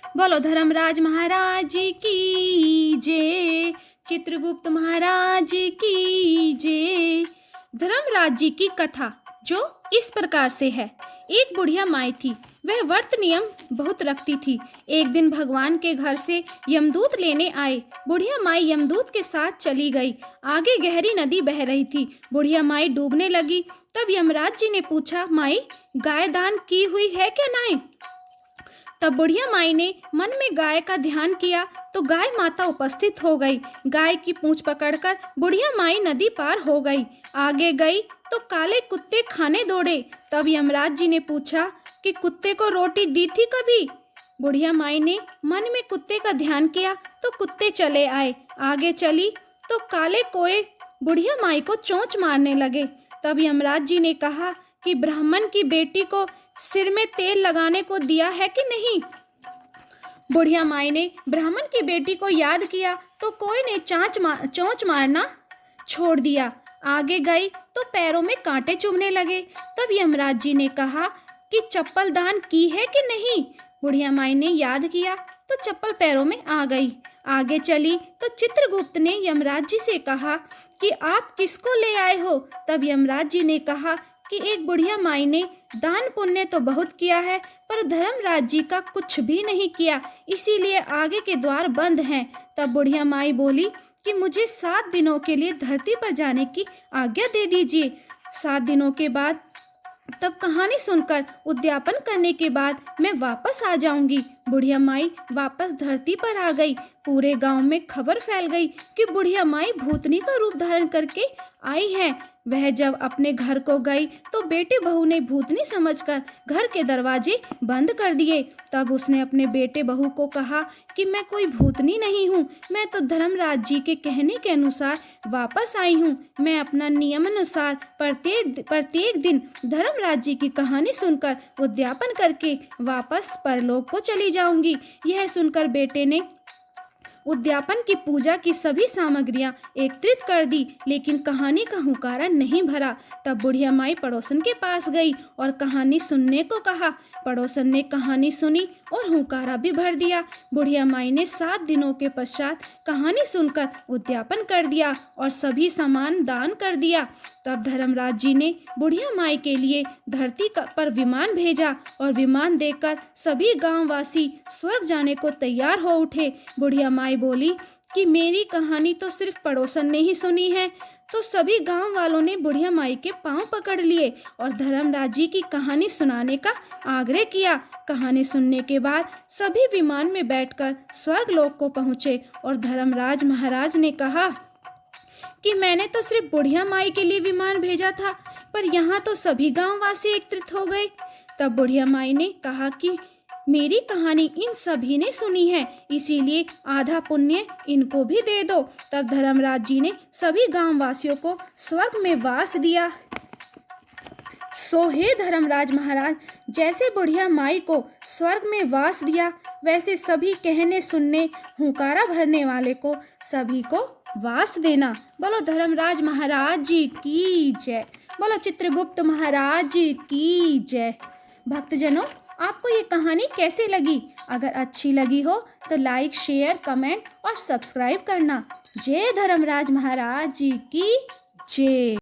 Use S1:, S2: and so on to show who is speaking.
S1: बोलो धर्मराज महाराज की जय, चित्रगुप्त महाराज की जय। धर्मराज जी की कथा जो इस प्रकार से है। एक बुढ़िया माई थी, वह व्रत नियम बहुत रखती थी। एक दिन भगवान के घर से यमदूत लेने आए। बुढ़िया माई यमदूत के साथ चली गई। आगे गहरी नदी बह रही थी। बुढ़िया माई डूबने लगी। तब यमराज जी ने पूछा, माई गाय दान की हुई है क्या नहीं? तब बुढ़िया माई ने मन में गाय का ध्यान किया तो गाय माता उपस्थित हो गई। गाय की पूंछ पकड़कर बुढ़िया माई नदी पार हो गई। आगे गई तो काले कुत्ते खाने दौड़े। तब यमराज जी ने पूछा कि कुत्ते को रोटी दी थी कभी? बुढ़िया माई ने मन में कुत्ते का ध्यान किया तो कुत्ते चले आए। आगे चली तो काले कोए बुढ़िया माई को चोंच मारने लगे। तब यमराज जी ने कहा कि ब्राह्मण की बेटी को सिर में तेल लगाने को दिया है कि नहीं? बुढ़िया माई ने ब्राह्मण की बेटी को याद किया तो कोई ने चोंच मारना छोड़ दिया। आगे गई तो पैरों में कांटे चुभने लगे। तब यमराज जी ने कहा कि चप्पल दान की है कि नहीं? बुढ़िया माई ने याद किया तो चप्पल पैरों में आ गई। आगे चली तो चित्रगुप्त ने यमराज जी से कहा कि आप किसको ले आए हो? तब यमराज जी ने कहा कि एक बुढ़िया माई ने दान पुण्य तो बहुत किया है पर धर्मराज जी का कुछ भी नहीं किया, इसीलिए आगे के द्वार बंद हैं। तब बुढ़िया माई बोली कि मुझे 7 दिनों के लिए धरती पर जाने की आज्ञा दे दीजिए। 7 दिनों के बाद तब कहानी सुनकर उद्यापन करने के बाद मैं वापस आ जाऊंगी। बुढ़िया माई वापस धरती पर आ गई। पूरे गांव में खबर फैल गई कि बुढ़िया माई भूतनी का रूप धारण करके आई है। वह जब अपने घर को गई तो बेटे बहू ने भूतनी समझकर घर के दरवाजे बंद कर दिए। तब उसने अपने बेटे बहू को कहा कि मैं कोई भूतनी नहीं हूँ, मैं तो धर्मराज जी के कहने के अनुसार वापस आई हूँ। मैं अपना नियम अनुसार प्रत्येक दिन धर्मराज जी की कहानी सुनकर उद्यापन करके वापस परलोक को चली जाऊंगी। यह सुनकर बेटे ने उद्यापन की पूजा की सभी सामग्रियां एकत्रित कर दी, लेकिन कहानी का हुंकारा नहीं भरा। तब बुढ़िया माई पड़ोसन के पास गई और कहानी सुनने को कहा। पड़ोसन ने कहानी सुनी और हुंकारा भी भर दिया। बुढ़िया माई ने 7 दिनों के पश्चात कहानी सुनकर उद्यापन कर दिया और सभी सामान दान कर दिया। तब धर्मराज जी ने बुढ़िया माई के लिए धरती पर विमान भेजा और विमान देखकर सभी गांववासी स्वर्ग जाने को तैयार हो उठे। बुढ़िया माई बोली कि मेरी कहानी तो सिर्फ पड़ोसन ने ही सुनी है। तो सभी गांव वालों ने बुढ़िया माई के पांव पकड़ लिए और धर्मराज जी की कहानी सुनाने का आग्रह किया। कहानी सुनने के बाद सभी विमान में बैठकर स्वर्ग लोक को पहुँचे और धर्मराज महाराज ने कहा कि मैंने तो सिर्फ बुढ़िया माई के लिए विमान भेजा था, पर यहाँ तो सभी गांववासी एकत्रित हो गए। तब बुढ़िया माई ने कहा कि मेरी कहानी इन सभी ने सुनी है, इसीलिए आधा पुण्य इनको भी दे दो। तब धर्मराज जी ने सभी गांववासियों को स्वर्ग में वास दिया। सो हे धर्मराज महाराज, जैसे बुढ़िया माई को स्वर्ग में वास दिया, वैसे सभी कहने सुनने हुंकारा भरने वाले को सभी को वास देना। बोलो धर्मराज महाराज जी की जय। बोलो चित्रगुप्त महाराज जी की जय। भक्तजनों, आपको ये कहानी कैसी लगी? अगर अच्छी लगी हो तो लाइक, शेयर, कमेंट और सब्सक्राइब करना। जय धर्मराज महाराज जी की जय।